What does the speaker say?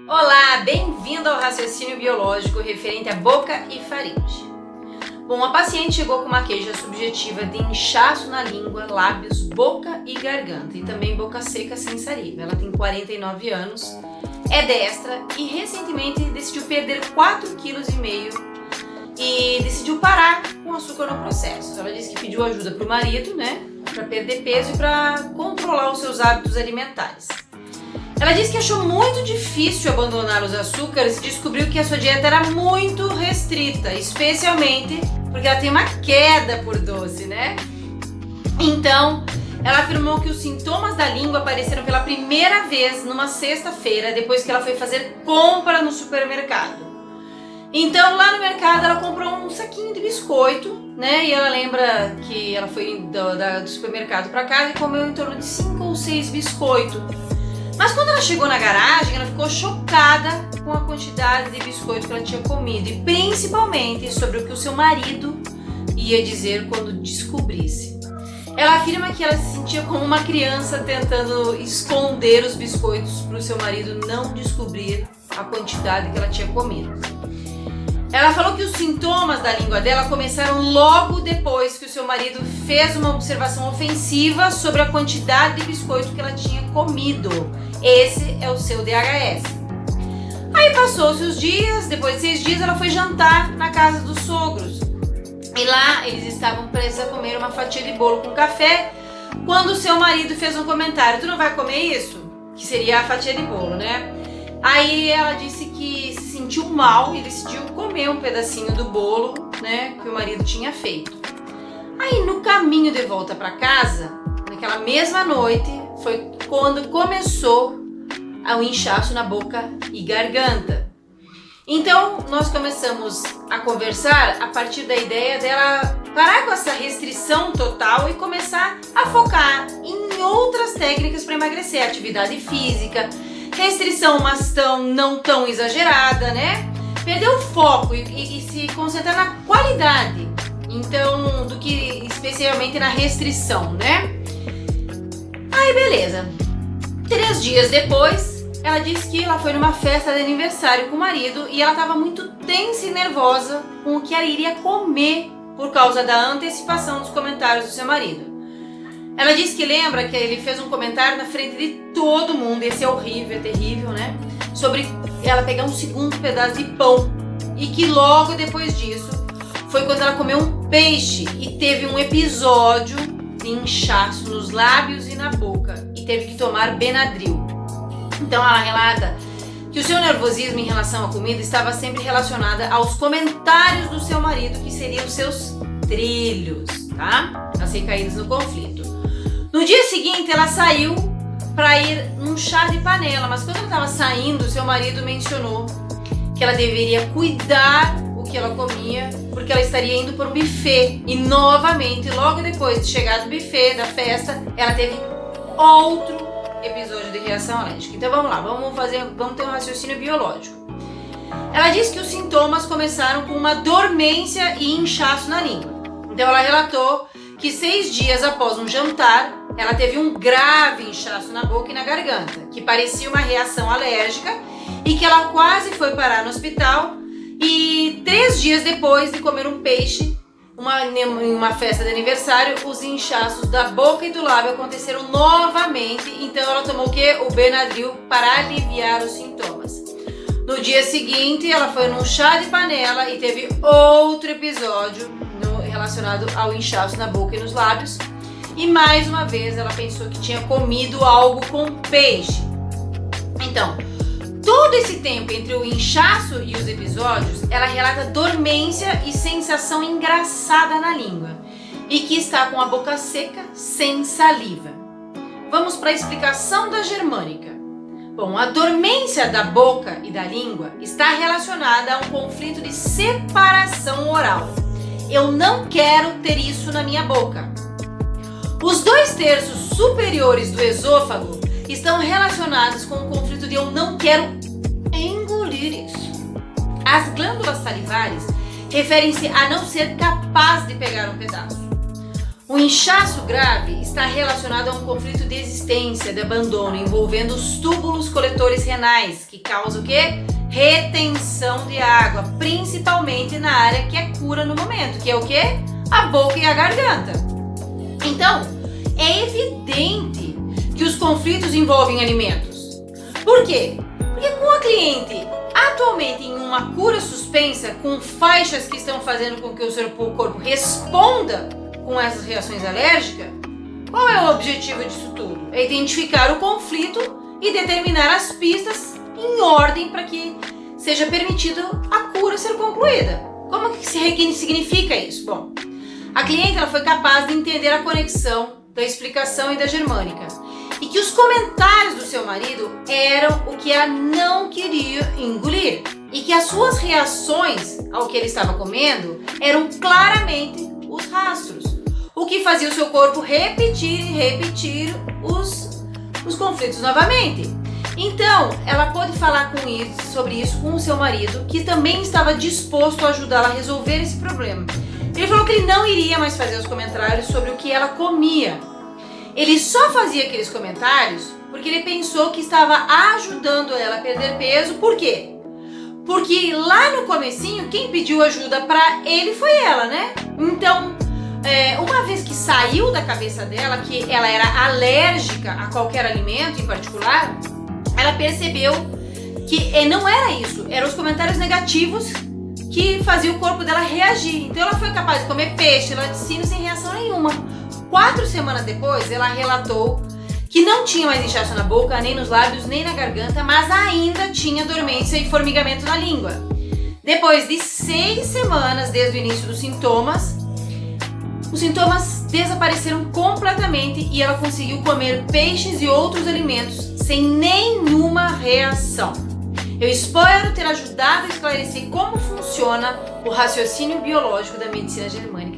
Olá, bem-vindo ao raciocínio biológico referente à boca e faringe. Bom, a paciente chegou com uma queixa subjetiva de inchaço na língua, lábios, boca e garganta, e também boca seca sem saliva. Ela tem 49 anos, é destra e recentemente decidiu perder 4,5 kg e decidiu parar com açúcar no processo. Ela disse que pediu ajuda para o marido, para perder peso e para controlar os seus hábitos alimentares. Ela disse que achou muito difícil abandonar os açúcares e descobriu que a sua dieta era muito restrita, especialmente porque ela tem uma queda por doce, Então, ela afirmou que os sintomas da língua apareceram pela primeira vez numa sexta-feira, depois que ela foi fazer compra no supermercado. Então, lá no mercado, ela comprou um saquinho de biscoito, E ela lembra que ela foi do supermercado para casa e comeu em torno de 5 ou 6 biscoitos. Mas quando ela chegou na garagem, ela ficou chocada com a quantidade de biscoito que ela tinha comido e principalmente sobre o que o seu marido ia dizer quando descobrisse. Ela afirma que ela se sentia como uma criança tentando esconder os biscoitos para o seu marido não descobrir a quantidade que ela tinha comido. Ela falou que os sintomas da língua dela começaram logo depois que o seu marido fez uma observação ofensiva sobre a quantidade de biscoito que ela tinha comido. Esse é o seu DHS. Aí passou-se os dias, depois de 6 dias ela foi jantar na casa dos sogros. E lá eles estavam prestes a comer uma fatia de bolo com café, quando o seu marido fez um comentário: "Tu não vai comer isso?" Que seria a fatia de bolo, Aí ela disse que se sentiu mal e decidiu comer um pedacinho do bolo, que o marido tinha feito. Aí no caminho de volta para casa, naquela mesma noite, foi quando começou o inchaço na boca e garganta. Então nós começamos a conversar a partir da ideia dela parar com essa restrição total e começar a focar em outras técnicas para emagrecer, atividade física, restrição, mas não tão exagerada, Perder o foco e se concentrar na qualidade, então, do que especialmente na restrição, Aí beleza, 3 dias depois, ela disse que ela foi numa festa de aniversário com o marido e ela estava muito tensa e nervosa com o que ela iria comer por causa da antecipação dos comentários do seu marido. Ela disse que lembra que ele fez um comentário na frente de todo mundo, esse é horrível, é terrível, sobre ela pegar um segundo pedaço de pão e que logo depois disso foi quando ela comeu um peixe e teve um episódio de inchaço nos lábios e na boca e teve que tomar Benadryl. Então ela relata que o seu nervosismo em relação à comida estava sempre relacionada aos comentários do seu marido, que seriam os seus trilhos, As recaídas no conflito. No dia seguinte, ela saiu para ir num chá de panela, mas quando ela estava saindo, seu marido mencionou que ela deveria cuidar o que ela comia, porque ela estaria indo para um buffet. E novamente, logo depois de chegar do buffet, da festa, ela teve outro episódio de reação alérgica. Então vamos lá, vamos ter um raciocínio biológico. Ela disse que os sintomas começaram com uma dormência e inchaço na língua. Então ela relatou que 6 dias após um jantar, ela teve um grave inchaço na boca e na garganta, que parecia uma reação alérgica e que ela quase foi parar no hospital. E 3 dias depois de comer um peixe, em uma festa de aniversário, os inchaços da boca e do lábio aconteceram novamente. Então ela tomou o Benadryl para aliviar os sintomas. No dia seguinte, ela foi num chá de panela e teve outro episódio relacionado ao inchaço na boca e nos lábios. E mais uma vez ela pensou que tinha comido algo com peixe. Então, todo esse tempo entre o inchaço e os episódios, ela relata dormência e sensação engraçada na língua e que está com a boca seca, sem saliva. Vamos para a explicação da germânica. Bom, a dormência da boca e da língua está relacionada a um conflito de separação oral. Eu não quero ter isso na minha boca. Os 2/3 superiores do esôfago estão relacionados com o conflito de eu não quero engolir isso. As glândulas salivares referem-se a não ser capaz de pegar um pedaço. O inchaço grave está relacionado a um conflito de existência, de abandono, envolvendo os túbulos coletores renais, que causam o quê? Retenção de água, principalmente na área que é cura no momento, que é o quê? A boca e a garganta. Então, é evidente que os conflitos envolvem alimentos. Por quê? Porque com a cliente atualmente em uma cura suspensa, com faixas que estão fazendo com que o seu corpo responda com essas reações alérgicas, qual é o objetivo disso tudo? É identificar o conflito e determinar as pistas em ordem para que seja permitido a cura ser concluída. Como que significa isso? Bom, a cliente ela foi capaz de entender a conexão da explicação e da germânica e que os comentários do seu marido eram o que ela não queria engolir e que as suas reações ao que ele estava comendo eram claramente os rastros, o que fazia o seu corpo repetir e repetir os conflitos novamente. Então, ela pôde falar sobre isso com o seu marido, que também estava disposto a ajudá-la a resolver esse problema. Ele falou que ele não iria mais fazer os comentários sobre o que ela comia. Ele só fazia aqueles comentários porque ele pensou que estava ajudando ela a perder peso. Por quê? Porque lá no comecinho, quem pediu ajuda para ele foi ela, né? Então, uma vez que saiu da cabeça dela que ela era alérgica a qualquer alimento em particular, ela percebeu que não era isso, eram os comentários negativos que faziam o corpo dela reagir. Então ela foi capaz de comer peixe, laticínio sem reação nenhuma. 4 semanas depois, ela relatou que não tinha mais inchaço na boca, nem nos lábios, nem na garganta, mas ainda tinha dormência e formigamento na língua. Depois de 6 semanas desde o início dos sintomas, os sintomas desapareceram completamente e ela conseguiu comer peixes e outros alimentos sem nenhuma reação. Eu espero ter ajudado a esclarecer como funciona o raciocínio biológico da medicina germânica.